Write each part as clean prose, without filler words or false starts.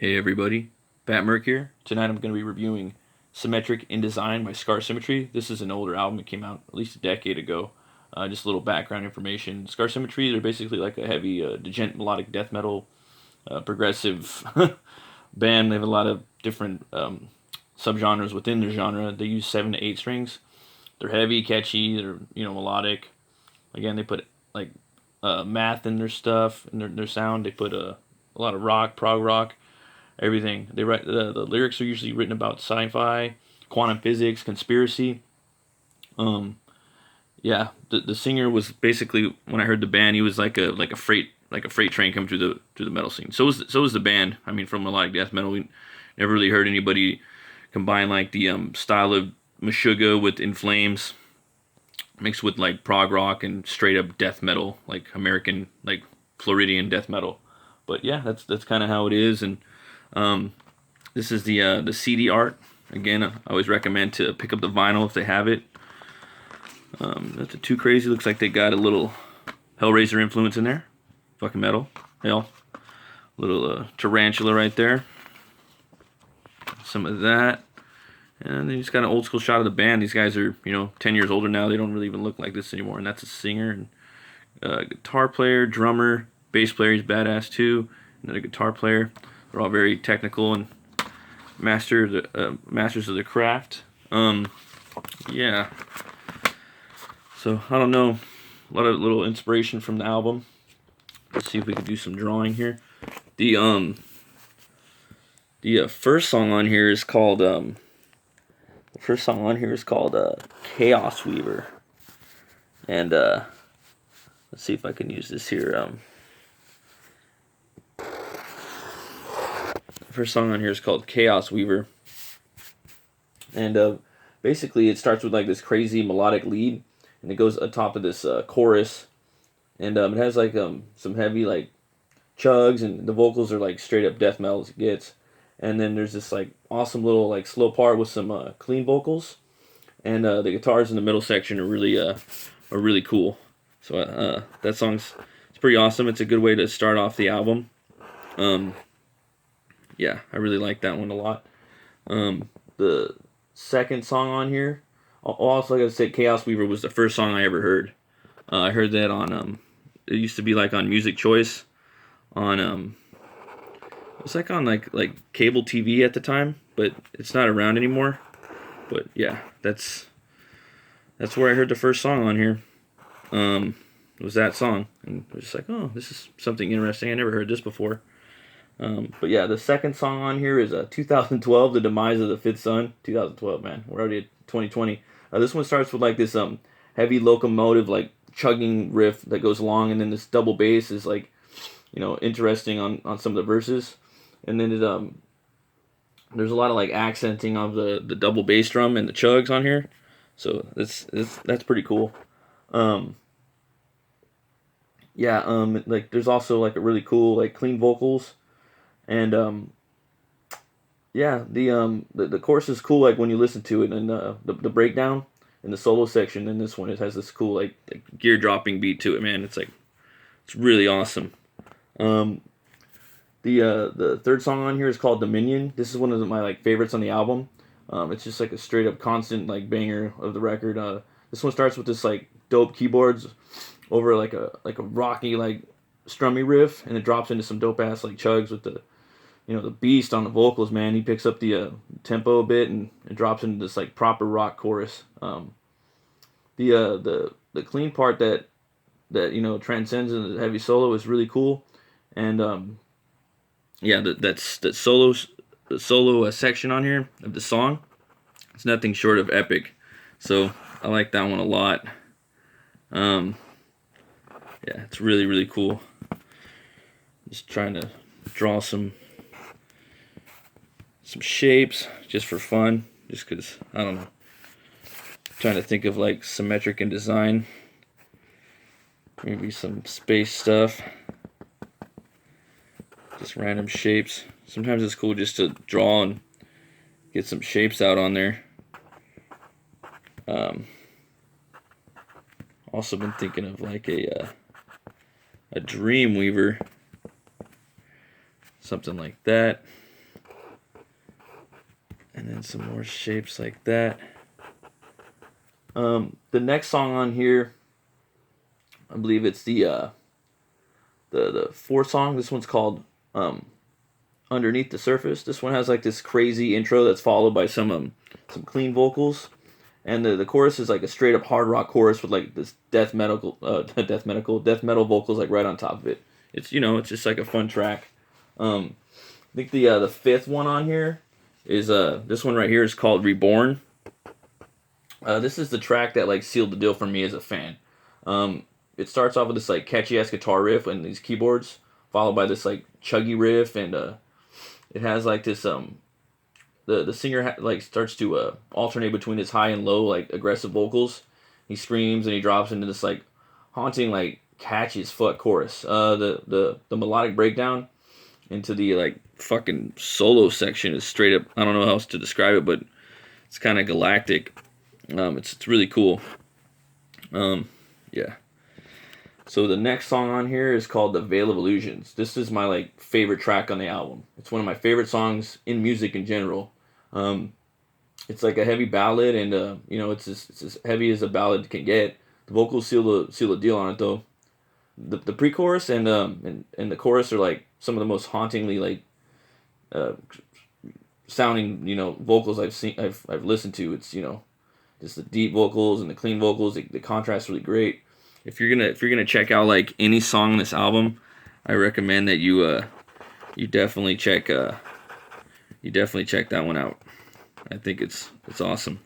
Hey everybody, Pat Merck here. Tonight I'm going to be reviewing Symmetric in Design by Symmetry. This is an older album. It came out at least a decade ago. Just a little background information. Symmetry, they're basically like a heavy, djent melodic death metal, progressive band. They have a lot of different subgenres within their genre. They use 7 to 8 strings. They're heavy, catchy, they're melodic. Again, they put like math in their stuff, in their sound. They put a lot of rock, prog rock, everything. They write the lyrics are usually written about sci-fi, quantum physics, conspiracy. Um, yeah, the singer was basically, when I heard the band, he was like a freight train coming through the metal scene. So was the band. I mean, from melodic death metal, we never really heard anybody combine like the style of Meshuggah with In Flames mixed with like prog rock and straight up death metal, like American like Floridian death metal. But yeah, that's kind of how it is. And um, this is the CD art. Again, I always recommend to pick up the vinyl if they have it. That's too crazy. Looks like they got a little Hellraiser influence in there. Fucking metal. Hell. Little tarantula right there. Some of that. And then just got an old school shot of the band. These guys are, 10 years older now. They don't really even look like this anymore. And that's a singer and guitar player, drummer, bass player. He's badass too. Another guitar player. They're all very technical and masters of the craft. Yeah. So I don't know. A lot of little inspiration from the album. Let's see if we can do some drawing here. The first song on here is called Chaos Weaver. And let's see if I can use this here. The first song on here is called Chaos Weaver. And basically it starts with like this crazy melodic lead, and it goes atop of this chorus, and it has like some heavy like chugs, and the vocals are like straight up death metal as it gets. And then there's this like awesome little like slow part with some clean vocals, and the guitars in the middle section are really cool. So that it's pretty awesome. It's a good way to start off the album. Yeah, I really like that one a lot. The second song on here, also like I said, Chaos Weaver was the first song I ever heard. I heard that on it used to be like on Music Choice, on it was like on like cable TV at the time, but it's not around anymore. But yeah, that's where I heard the first song on here. It was that song, and I was just like, oh, this is something interesting. I never heard this before. But yeah, the second song on here is 2012, The Demise of the Fifth Son. 2012, man. We're already at 2020. This one starts with like this heavy locomotive like chugging riff that goes along, and then this double bass is like, interesting on some of the verses. And then there's a lot of like accenting of the double bass drum and the chugs on here. So that's pretty cool. Yeah, like there's also like a really cool like clean vocals. And yeah, the chorus is cool like when you listen to it, and the breakdown in the solo section in this one, it has this cool like gear dropping beat to it, man. It's really awesome. Um, the third song on here is called Dominion. This is one of my like favorites on the album. It's just like a straight up constant like banger of the record. This one starts with this like dope keyboards over like a rocky like strummy riff, and it drops into some dope ass like chugs with the beast on the vocals, man. He picks up the tempo a bit, and it drops into this like proper rock chorus. The clean part that transcends into the heavy solo is really cool. And yeah, that solo section on here of the song, it's nothing short of epic. So I like that one a lot. Yeah, it's really cool. Just trying to draw some shapes just for fun, just because I don't know. Trying to think of like symmetric in design, maybe some space stuff, just random shapes. Sometimes it's cool just to draw and get some shapes out on there. Also been thinking of like a dream weaver, something like that. And then some more shapes like that. The next song on here, I believe it's the fourth song. This one's called Underneath the Surface. This one has like this crazy intro that's followed by some clean vocals, and the chorus is like a straight up hard rock chorus with like this death metal vocals like right on top of it. It's it's just like a fun track. I think the fifth one on here is this one right here is called Reborn. This is the track that like sealed the deal for me as a fan. It starts off with this like catchy ass guitar riff and these keyboards, followed by this like chuggy riff, and it has like this the singer like starts to alternate between his high and low like aggressive vocals. He screams and he drops into this like haunting like catchy as fuck chorus. The melodic breakdown into the like fucking solo section is straight up. I don't know how else to describe it, but it's kind of galactic. It's really cool. Yeah. So the next song on here is called The Veil of Illusions. This is my like favorite track on the album. It's one of my favorite songs in music in general. It's like a heavy ballad, and it's as heavy as a ballad can get. The vocals seal the deal on it though. The pre-chorus and the chorus are like some of the most hauntingly like sounding vocals I've listened to. It's just the deep vocals and the clean vocals. The contrast really great. If you're gonna check out like any song on this album, I recommend that you definitely check that one out. I think it's awesome.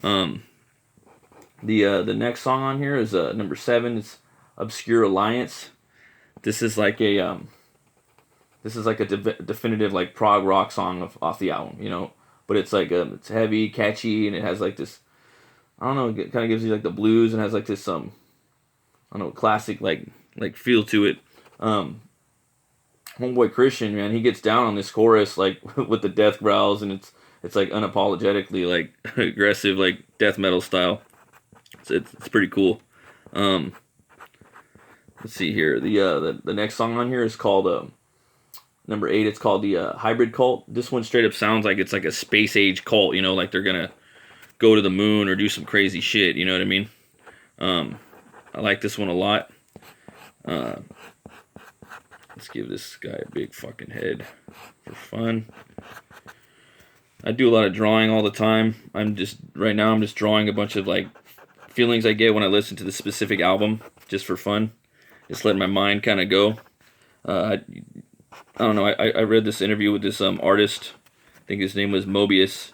The next song on here is number 7. It's Obscure Alliance. This is like a definitive like prog rock song off the album, but it's like it's heavy, catchy, and it has like this, I don't know, it kind of gives you like the blues and has like this I don't know, classic like feel to it. Homeboy Christian, man, he gets down on this chorus like with the death growls, and it's like unapologetically like aggressive like death metal style. It's pretty cool. Let's see here. The next song on here is called number 8. It's called the Hybrid Cult. This one straight up sounds like it's like a space age cult. Like they're gonna go to the moon or do some crazy shit. You know what I mean? I like this one a lot. Let's give this guy a big fucking head for fun. I do a lot of drawing all the time. Right now I'm just drawing a bunch of like feelings I get when I listen to the specific album, just for fun. Just letting my mind kind of go. I don't know. I read this interview with this artist. I think his name was Mobius,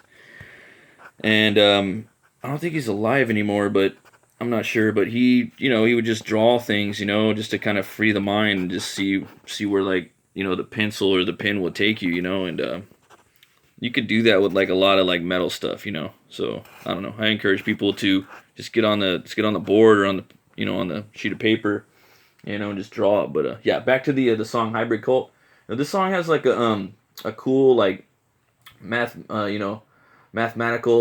and I don't think he's alive anymore, but I'm not sure. But he would just draw things, just to kind of free the mind and just see where like the pencil or the pen will take you, and you could do that with like a lot of like metal stuff, So I don't know. I encourage people to just get on the board or on the on the sheet of paper, and just draw it. But yeah, back to the song Hybrid Cult. Now, this song has like a cool like mathematical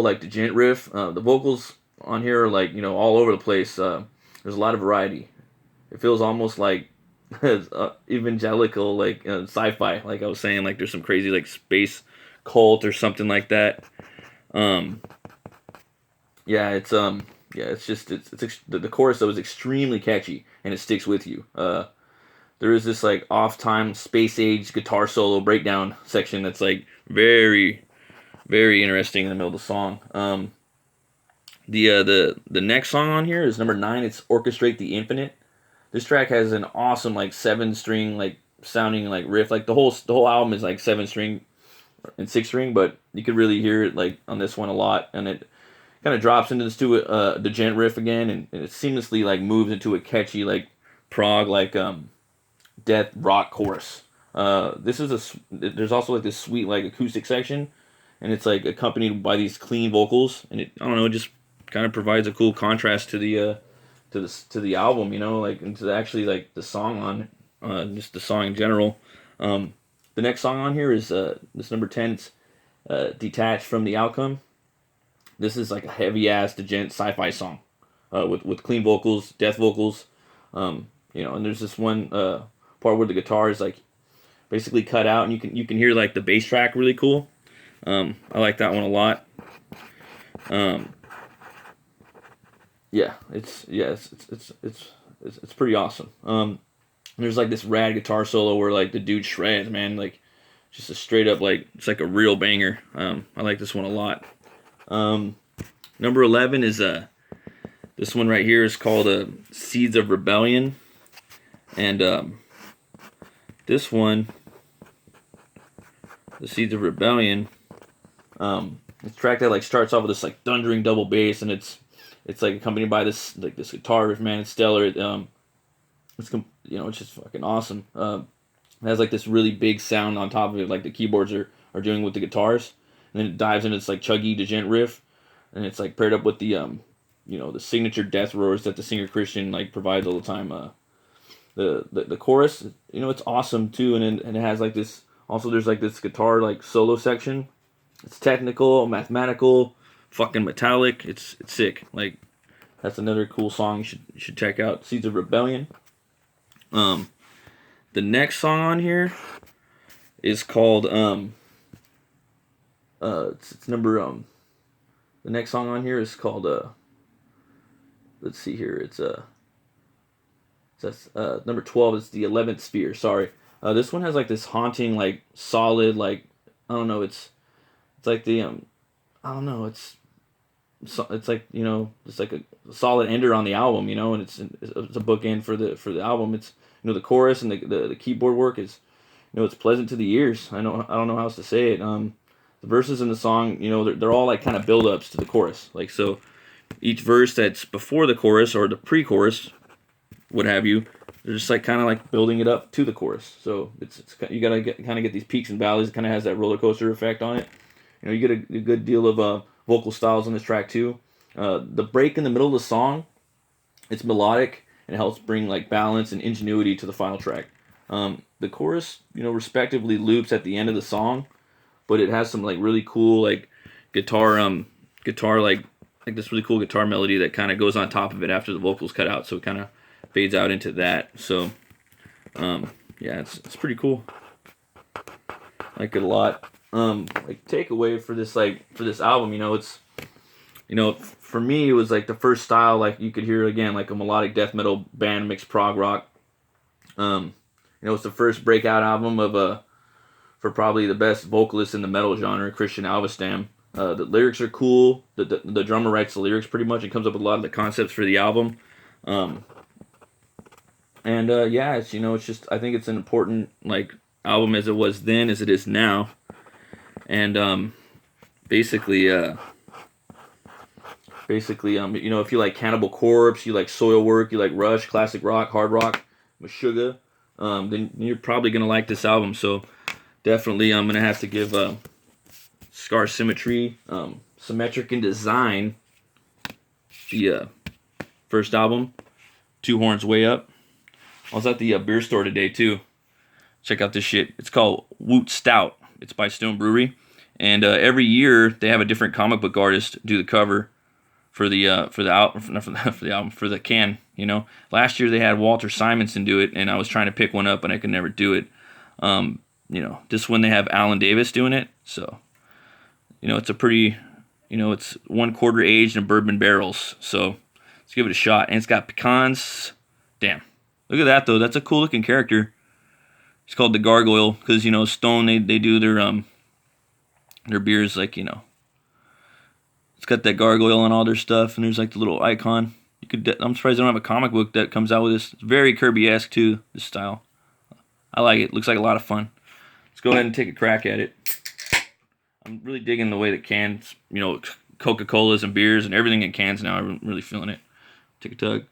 like djent riff. The vocals on here are like all over the place. There's a lot of variety. It feels almost like evangelical like sci-fi. Like I was saying, like there's some crazy like space cult or something like that. It's the chorus though is extremely catchy and it sticks with you. There is this like off-time space age guitar solo breakdown section that's like very, very interesting in the middle of the song. The next song on here is number 9. It's Orchestrate the Infinite. This track has an awesome like 7-string like sounding like riff. Like the whole album is like 7-string and 6-string, but you could really hear it like on this one a lot, and it kind of drops into this the gent riff again, and it seamlessly like moves into a catchy like prog like death rock chorus. There's also like this sweet like acoustic section, and it's like accompanied by these clean vocals, and I don't know, it just kind of provides a cool contrast to the album, like and to actually like the song on just the song in general. The next song on here is this number 10. It's Detached from the Outcome. This is like a heavy ass djent sci-fi song with clean vocals, death vocals, and there's this one part where the guitar is like basically cut out, and you can hear like the bass track really cool. I like that one a lot. Yeah, it's pretty awesome. There's like this rad guitar solo where like the dude shreds, man, like just a straight up like it's like a real banger. I like this one a lot. Number 11 is this one right here is called Seeds of Rebellion, and this one, the Seeds of Rebellion, it's a track that like starts off with this like thundering double bass, and it's like accompanied by this like this guitar riff, man. It's stellar. It's it's just fucking awesome. It has like this really big sound on top of it, like the keyboards are doing with the guitars, and then it dives into this like chuggy djent riff, and it's like paired up with the the signature death roars that the singer Christian like provides all the time. The chorus, it's awesome too, and it has like this. Also, there's like this guitar like solo section. It's technical, mathematical, fucking metallic. It's sick. Like that's another cool song you should check out. Seeds of Rebellion. The next song on here is called it's number the next song on here is called let's see here, it's number 12 is the 11th Sphere. Sorry. This one has like this haunting, like solid, like I don't know, it's like the I don't know, it's like it's like a solid ender on the album, and it's a bookend for the album. It's the chorus and the keyboard work is it's pleasant to the ears. I don't know how else to say it. The verses in the song, they're all like kind of build ups to the chorus. Like so, each verse that's before the chorus or the pre-chorus, what have you, they're just like kind of like building it up to the chorus. So it's you gotta kind of get these peaks and valleys. It kind of has that roller coaster effect on it. You get a good deal of vocal styles on this track too. The break in the middle of the song, it's melodic and it helps bring like balance and ingenuity to the final track. The chorus, respectively loops at the end of the song, but it has some like really cool like guitar like this really cool guitar melody that kind of goes on top of it after the vocals cut out, so it kind of fades out into that. So yeah, it's pretty cool. I like it a lot. Like takeaway for this album, it's for me it was like the first style like you could hear again like a melodic death metal band mixed prog rock. It's the first breakout album of for probably the best vocalist in the metal genre, Christian Alvestam. The lyrics are cool. The drummer writes the lyrics pretty much and comes up with a lot of the concepts for the album. Yeah, it's it's just I think it's an important like album as it was then as it is now. And basically, if you like Cannibal Corpse, you like Soilwork, you like Rush, classic rock, hard rock, Meshuggah, then you're probably gonna like this album. So definitely, I'm gonna have to give Scar Symmetry, Symmetric in Design, the first album, Two Horns Way Up. I was at the beer store today too. Check out this shit. It's called WOOT STOUT. It's by Stone Brewery, and every year they have a different comic book artist do the cover for the can. Last year they had Walter Simonson do it, and I was trying to pick one up, and I could never do it. This one they have Alan Davis doing it, so it's a pretty, it's 1/4 aged in bourbon barrels. So let's give it a shot, and it's got pecans. Damn, look at that though. That's a cool looking character. It's called the Gargoyle because Stone they do their beers like it's got that gargoyle on all their stuff, and there's like the little icon. I'm surprised they don't have a comic book that comes out with this. It's very Kirby-esque too, this style. I like it. Looks like a lot of fun. Let's go ahead and take a crack at it. I'm really digging the way that cans, Coca-Colas and beers and everything in cans now. I'm really feeling it. Take a tug.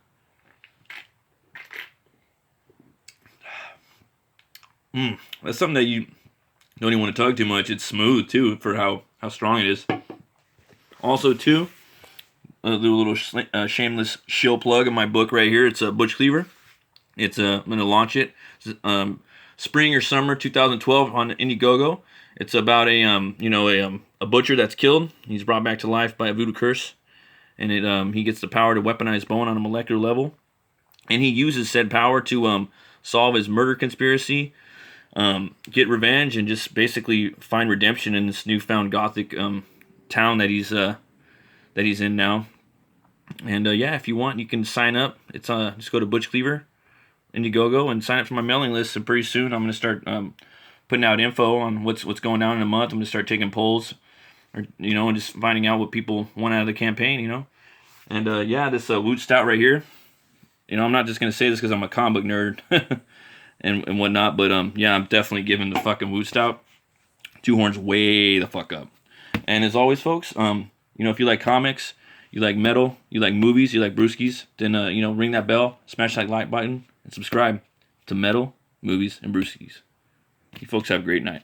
That's something that you don't even want to tug too much. It's smooth too for how strong it is. Also too, a little shameless shill plug in my book right here. It's a Butch Cleaver. I'm gonna launch it spring or summer 2012 on Indiegogo. It's about a butcher that's killed. He's brought back to life by a voodoo curse, and he gets the power to weaponize bone on a molecular level, and he uses said power to solve his murder conspiracy get revenge and just basically find redemption in this newfound gothic town that he's in now. And yeah, if you want, you can sign up. It's just go to Butch Cleaver, Indiegogo, and sign up for my mailing list. And pretty soon, I'm gonna start putting out info on what's going down in a month. I'm gonna start taking polls, or and just finding out what people want out of the campaign. And yeah, this WOOT stout right here. I'm not just gonna say this because I'm a comic book nerd and whatnot, but yeah, I'm definitely giving the fucking WOOT stout 2 horns way the fuck up. And as always, folks, if you like comics, you like metal, you like movies, you like brewskis, then ring that bell, smash that like button, and subscribe to Metal, Movies, and Brewskis. You folks have a great night.